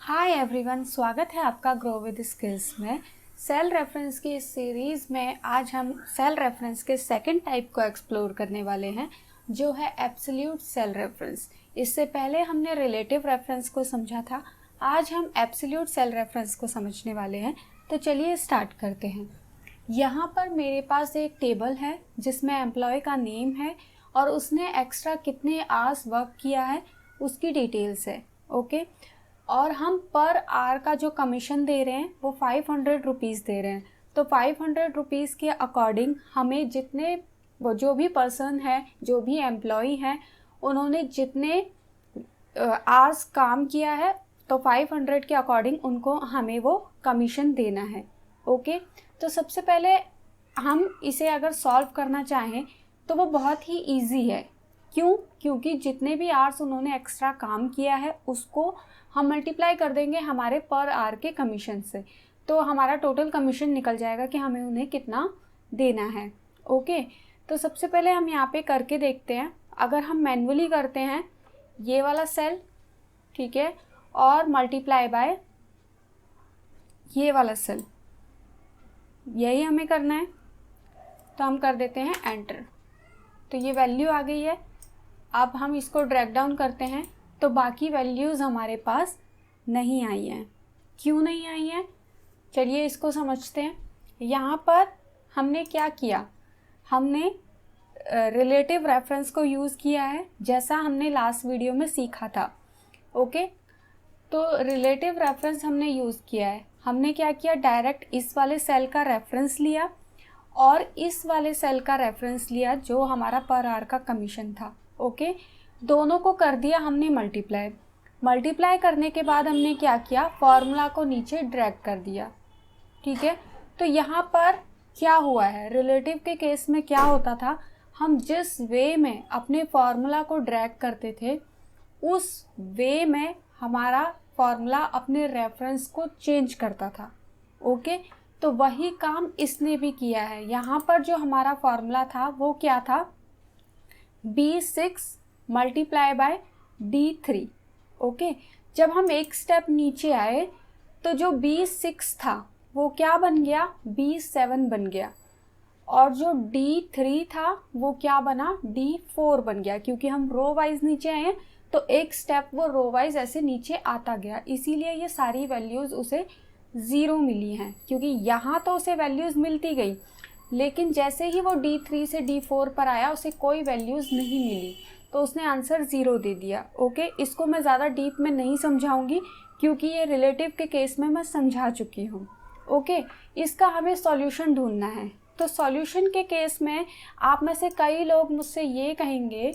Hi everyone, स्वागत है आपका ग्रो विद स्किल्स में। सेल रेफरेंस की इस सीरीज़ में आज हम सेल रेफरेंस के सेकंड टाइप को एक्सप्लोर करने वाले हैं, जो है एब्सोल्यूट सेल रेफरेंस। इससे पहले हमने रिलेटिव रेफरेंस को समझा था, आज हम एब्सोल्यूट सेल रेफरेंस को समझने वाले हैं। तो चलिए स्टार्ट करते हैं। यहाँ पर मेरे पास एक टेबल है जिसमें एम्प्लॉय का नेम है और उसने एक्स्ट्रा कितने आवर्स वर्क किया है उसकी डिटेल्स है। ओके, और हम पर आवर का जो कमीशन दे रहे हैं वो 500 रुपीज़ दे रहे हैं। तो 500 रुपीज़ के अकॉर्डिंग हमें जितने वो जो भी पर्सन है, जो भी एम्प्लॉई हैं, उन्होंने जितने आवर्स काम किया है तो 500 के अकॉर्डिंग उनको हमें वो कमीशन देना है। ओके, तो सबसे पहले हम इसे अगर सॉल्व करना चाहें तो वो बहुत ही इजी है। क्यों? क्योंकि जितने भी आवर्स उन्होंने एक्स्ट्रा काम किया है उसको हम मल्टीप्लाई कर देंगे हमारे पर आवर के कमीशन से, तो हमारा टोटल कमीशन निकल जाएगा कि हमें उन्हें कितना देना है। ओके, तो सबसे पहले हम यहाँ पे करके देखते हैं। अगर हम मैन्युअली करते हैं ये वाला सेल, ठीक है, और मल्टीप्लाई बाय ये वाला सेल, यही हमें करना है, तो हम कर देते हैं एंटर। तो ये वैल्यू आ गई है। अब हम इसको ड्रैग डाउन करते हैं तो बाकी वैल्यूज़ हमारे पास नहीं आई हैं। क्यों नहीं आई हैं? चलिए इसको समझते हैं। यहाँ पर हमने क्या किया, हमने रिलेटिव रेफरेंस को यूज़ किया है, जैसा हमने लास्ट वीडियो में सीखा था। ओके, तो रिलेटिव रेफरेंस हमने यूज़ किया है। हमने क्या किया, डायरेक्ट इस वाले सेल का रेफरेंस लिया और इस वाले सेल का रेफरेंस लिया जो हमारा पर आवर का कमीशन था। ओके, दोनों को कर दिया हमने मल्टीप्लाई करने के बाद हमने क्या किया, फॉर्मूला को नीचे ड्रैग कर दिया। ठीक है, तो यहाँ पर क्या हुआ है, रिलेटिव के केस में क्या होता था, हम जिस वे में अपने फॉर्मूला को ड्रैग करते थे उस वे में हमारा फॉर्मूला अपने रेफरेंस को चेंज करता था। ओके, तो वही काम इसने भी किया है। यहाँ पर जो हमारा फॉर्मूला था वो क्या था, B6 multiply by D3। Okay, जब हम एक स्टेप नीचे आए तो जो B6 था वो क्या बन गया, B7 बन गया, और जो D3 था वो क्या बना, D4 बन गया। क्योंकि हम रो वाइज नीचे आए हैं तो एक स्टेप वो रो वाइज ऐसे नीचे आता गया, इसीलिए ये सारी वैल्यूज़ उसे 0 मिली हैं। क्योंकि यहाँ तो उसे वैल्यूज़ मिलती गई, लेकिन जैसे ही वो D3 से D4 पर आया उसे कोई वैल्यूज़ नहीं मिली, तो उसने आंसर 0 दे दिया। ओके, इसको मैं ज़्यादा डीप में नहीं समझाऊंगी क्योंकि ये रिलेटिव के केस में मैं समझा चुकी हूँ। ओके, इसका हमें सॉल्यूशन ढूंढना है। तो सॉल्यूशन के केस में आप में से कई लोग मुझसे ये कहेंगे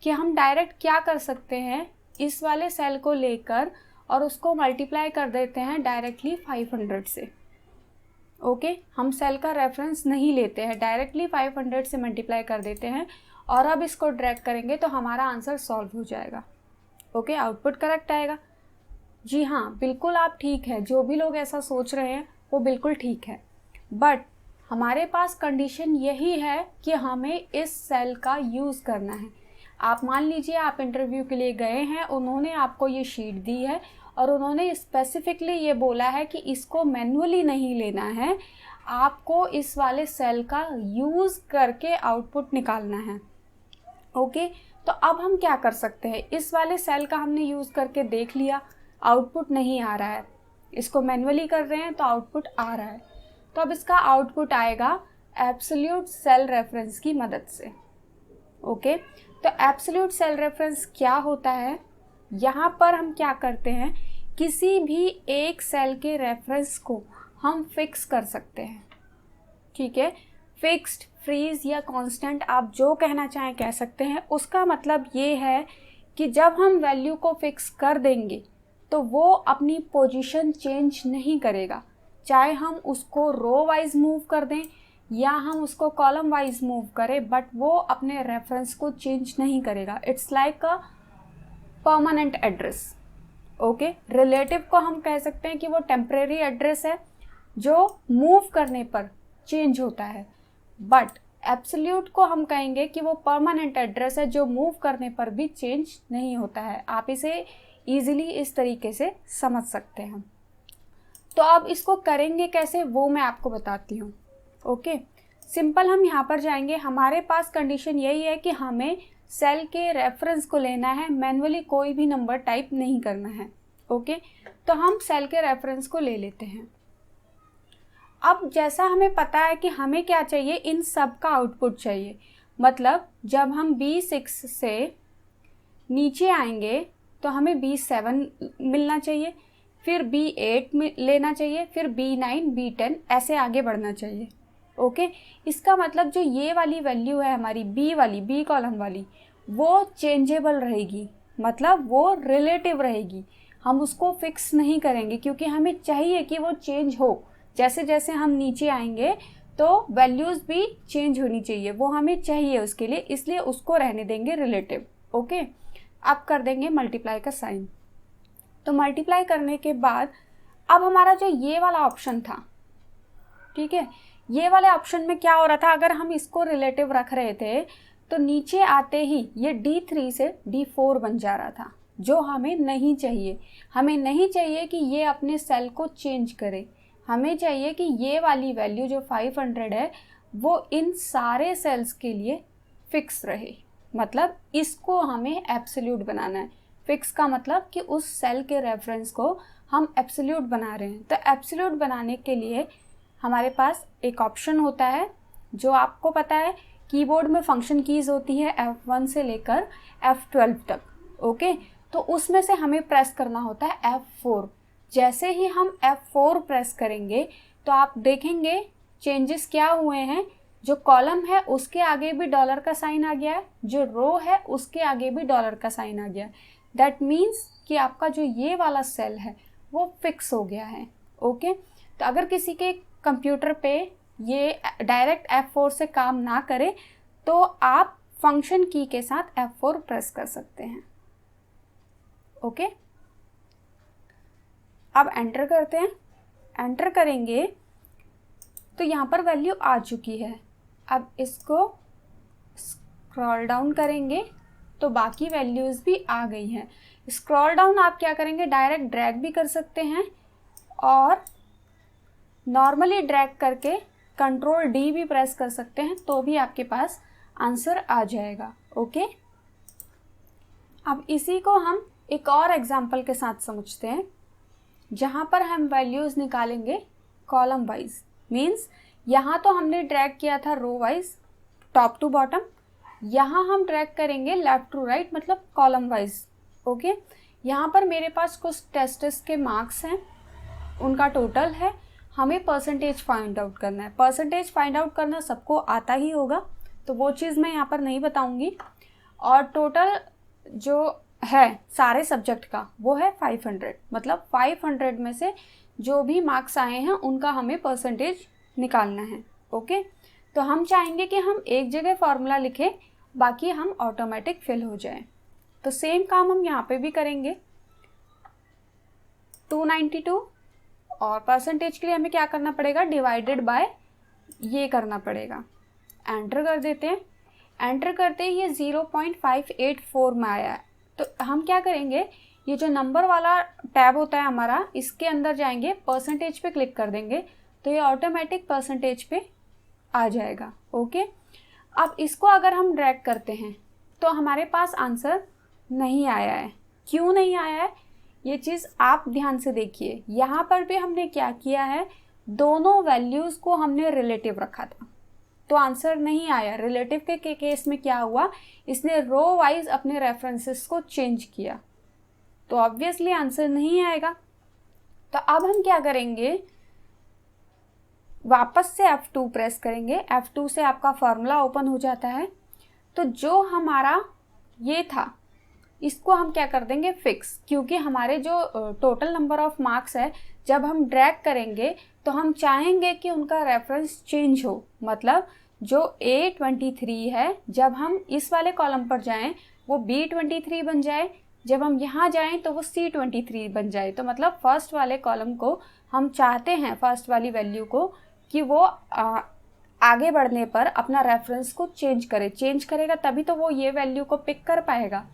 कि हम डायरेक्ट क्या कर सकते हैं, इस वाले सेल को लेकर और उसको मल्टीप्लाई कर देते हैं डायरेक्टली 500 से। ओके, हम सेल का रेफरेंस नहीं लेते हैं, डायरेक्टली 500 से मल्टीप्लाई कर देते हैं और अब इसको ड्रैग करेंगे तो हमारा आंसर सॉल्व हो जाएगा। ओके, आउटपुट करेक्ट आएगा। जी हाँ, बिल्कुल आप ठीक है, जो भी लोग ऐसा सोच रहे हैं वो बिल्कुल ठीक है, बट हमारे पास कंडीशन यही है कि हमें इस सेल का यूज़ करना है। आप मान लीजिए आप इंटरव्यू के लिए गए हैं, उन्होंने आपको ये शीट दी है और उन्होंने स्पेसिफिकली ये बोला है कि इसको मैन्युअली नहीं लेना है, आपको इस वाले सेल का यूज़ करके आउटपुट निकालना है। ओके, तो अब हम क्या कर सकते हैं, इस वाले सेल का हमने यूज़ करके देख लिया, आउटपुट नहीं आ रहा है, इसको मैन्युअली कर रहे हैं तो आउटपुट आ रहा है। तो अब इसका आउटपुट आएगा एब्सोल्यूट सेल रेफरेंस की मदद से। ओके, तो एब्सोल्यूट सेल रेफरेंस क्या होता है, यहाँ पर हम क्या करते हैं, किसी भी एक सेल के रेफरेंस को हम फिक्स कर सकते हैं। ठीक है, फिक्स्ड, फ्रीज या कांस्टेंट, आप जो कहना चाहें कह सकते हैं। उसका मतलब ये है कि जब हम वैल्यू को फिक्स कर देंगे तो वो अपनी पोजीशन चेंज नहीं करेगा, चाहे हम उसको रो वाइज मूव कर दें या हम उसको कॉलम वाइज मूव करें, बट वो अपने रेफरेंस को चेंज नहीं करेगा। It's like a permanent address. Okay, relative को हम कह सकते हैं कि वो टेम्परेरी एड्रेस है जो मूव करने पर चेंज होता है, बट एब्सोल्यूट को हम कहेंगे कि वो परमानेंट एड्रेस है जो मूव करने पर भी चेंज नहीं होता है। आप इसे ईजिली इस तरीके से समझ सकते हैं। तो अब इसको करेंगे कैसे वो मैं आपको बताती हूँ। ओके, सिंपल हम यहाँ पर जाएंगे। हमारे पास कंडीशन यही है कि हमें सेल के रेफरेंस को लेना है, मैन्युअली कोई भी नंबर टाइप नहीं करना है। ओके, तो हम सेल के रेफरेंस को ले लेते हैं। अब जैसा हमें पता है कि हमें क्या चाहिए, इन सब का आउटपुट चाहिए। मतलब जब हम B6 से नीचे आएंगे तो हमें B7 मिलना चाहिए, फिर B8 में लेना चाहिए, फिर B9, B10 ऐसे आगे बढ़ना चाहिए। ओके, इसका मतलब जो ये वाली वैल्यू है हमारी बी कॉलम वाली, वो चेंजेबल रहेगी, मतलब वो रिलेटिव रहेगी। हम उसको फिक्स नहीं करेंगे क्योंकि हमें चाहिए कि वो चेंज हो। जैसे जैसे हम नीचे आएंगे तो वैल्यूज़ भी चेंज होनी चाहिए, वो हमें चाहिए उसके लिए, इसलिए उसको रहने देंगे रिलेटिव। ओके, अब कर देंगे मल्टीप्लाई का साइन। तो मल्टीप्लाई करने के बाद अब हमारा जो ये वाला ऑप्शन था, ठीक है, ये वाले ऑप्शन में क्या हो रहा था, अगर हम इसको रिलेटिव रख रहे थे तो नीचे आते ही ये D3 से D4 बन जा रहा था, जो हमें नहीं चाहिए। हमें नहीं चाहिए कि ये अपने सेल को चेंज करे, हमें चाहिए कि ये वाली वैल्यू जो 500 है वो इन सारे सेल्स के लिए फिक्स रहे। मतलब इसको हमें एब्सोल्यूट बनाना है। फिक्स का मतलब कि उस सेल के रेफरेंस को हम एब्सोल्यूट बना रहे हैं। तो एब्सोल्यूट बनाने के लिए हमारे पास एक ऑप्शन होता है, जो आपको पता है कीबोर्ड में फंक्शन कीज़ होती है F1 से लेकर F12 तक। ओके, तो उसमें से हमें प्रेस करना होता है F4। जैसे ही हम F4 प्रेस करेंगे तो आप देखेंगे चेंजेस क्या हुए हैं। जो कॉलम है उसके आगे भी डॉलर का साइन आ गया है, जो रो है उसके आगे भी डॉलर का साइन आ गया है। दैट मीन्स कि आपका जो ये वाला सेल है वो फिक्स हो गया है। ओके, तो अगर किसी के कंप्यूटर पे ये डायरेक्ट F4 से काम ना करे तो आप फंक्शन की के साथ F4 प्रेस कर सकते हैं। ओके, अब एंटर करते हैं। एंटर करेंगे तो यहाँ पर वैल्यू आ चुकी है। अब इसको स्क्रॉल डाउन करेंगे तो बाकी वैल्यूज़ भी आ गई हैं। स्क्रॉल डाउन आप क्या करेंगे, डायरेक्ट ड्रैग भी कर सकते हैं और नॉर्मली ड्रैग करके कंट्रोल D भी प्रेस कर सकते हैं, तो भी आपके पास आंसर आ जाएगा। ओके, अब इसी को हम एक और एग्जांपल के साथ समझते हैं, जहाँ पर हम वैल्यूज़ निकालेंगे कॉलम वाइज। मीन्स यहाँ तो हमने ड्रैग किया था row wise top to bottom, यहाँ हम ड्रैग करेंगे लेफ़्ट टू राइट, मतलब कॉलम वाइज। ओके, यहाँ पर मेरे पास कुछ टेस्ट्स के मार्क्स हैं, उनका टोटल है, हमें परसेंटेज फाइंड आउट करना है। परसेंटेज फाइंड आउट करना सबको आता ही होगा, तो वो चीज़ मैं यहाँ पर नहीं बताऊँगी। और टोटल जो है सारे सब्जेक्ट का वो है 500, मतलब 500 में से जो भी मार्क्स आए हैं उनका हमें परसेंटेज निकालना है। ओके, तो हम चाहेंगे कि हम एक जगह फार्मूला लिखें, बाकी हम ऑटोमेटिक फिल हो जाए। तो सेम काम हम यहाँ पे भी करेंगे। 292 और परसेंटेज के लिए हमें क्या करना पड़ेगा, डिवाइडेड बाय ये करना पड़ेगा। एंटर कर देते हैं। एंटर करते ही ये 0.584 में आया है। तो हम क्या करेंगे, ये जो नंबर वाला टैब होता है हमारा, इसके अंदर जाएंगे, परसेंटेज पे क्लिक कर देंगे तो ये ऑटोमेटिक परसेंटेज पे आ जाएगा। ओके, अब इसको अगर हम ड्रैग करते हैं तो हमारे पास आंसर नहीं आया है। क्यों नहीं आया है, ये चीज़ आप ध्यान से देखिए। यहाँ पर भी हमने क्या किया है, दोनों वैल्यूज़ को हमने रिलेटिव रखा था, तो आंसर नहीं आया। रिलेटिव के केस में क्या हुआ, इसने रो वाइज अपने रेफरेंसेस को चेंज किया, तो ऑब्वियसली आंसर नहीं आएगा। तो अब हम क्या करेंगे, वापस से F2 प्रेस करेंगे। F2 से आपका फार्मूला ओपन हो जाता है। तो जो हमारा ये था इसको हम क्या कर देंगे, फिक्स, क्योंकि हमारे जो टोटल नंबर ऑफ मार्क्स है जब हम ड्रैग करेंगे तो हम चाहेंगे कि उनका रेफरेंस चेंज हो। मतलब जो A23 है जब हम इस वाले कॉलम पर जाएं वो B23 बन जाए, जब हम यहाँ जाएं तो वो C23 बन जाए। तो मतलब फर्स्ट वाले कॉलम को हम चाहते हैं, फर्स्ट वाली वैल्यू को, कि वो आगे बढ़ने पर अपना रेफरेंस को चेंज करे। चेंज करेगा तभी तो वो ये वैल्यू को पिक कर पाएगा।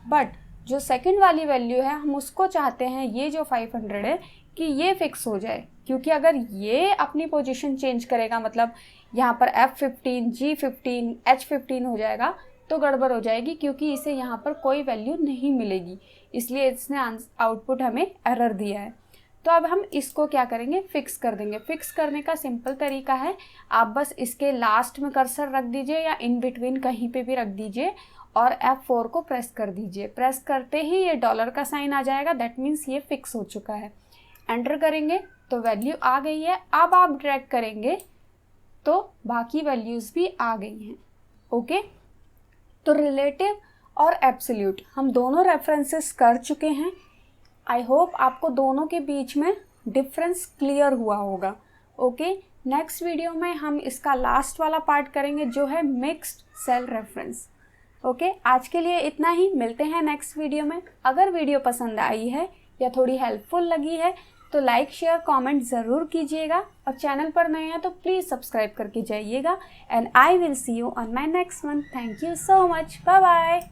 बट जो सेकंड वाली वैल्यू है हम उसको चाहते हैं, ये जो 500 है कि ये फिक्स हो जाए, क्योंकि अगर ये अपनी पोजीशन चेंज करेगा, मतलब यहाँ पर F15, G15, H15 हो जाएगा तो गड़बड़ हो जाएगी, क्योंकि इसे यहाँ पर कोई वैल्यू नहीं मिलेगी, इसलिए इसने आउटपुट हमें एरर दिया है। तो अब हम इसको क्या करेंगे, फिक्स कर देंगे। फिक्स करने का सिंपल तरीका है, आप बस इसके लास्ट में कर्सर रख दीजिए या इन बिटवीन कहीं पे भी रख दीजिए और F4 को प्रेस कर दीजिए। प्रेस करते ही ये डॉलर का साइन आ जाएगा, दैट मीन्स ये फिक्स हो चुका है। एंटर करेंगे तो वैल्यू आ गई है। अब आप ड्रैग करेंगे तो बाकी वैल्यूज़ भी आ गई हैं। ओके, तो रिलेटिव और एब्सोल्यूट हम दोनों रेफरेंसेस कर चुके हैं। आई होप आपको दोनों के बीच में डिफरेंस क्लियर हुआ होगा। ओके, नेक्स्ट वीडियो में हम इसका लास्ट वाला पार्ट करेंगे जो है मिक्स्ड सेल रेफरेंस। ओके, आज के लिए इतना ही, मिलते हैं नेक्स्ट वीडियो में। अगर वीडियो पसंद आई है या थोड़ी हेल्पफुल लगी है तो लाइक शेयर कमेंट ज़रूर कीजिएगा, और चैनल पर नए हैं तो प्लीज़ सब्सक्राइब करके जाइएगा। And I will see you on my next one. Thank you so much, bye bye.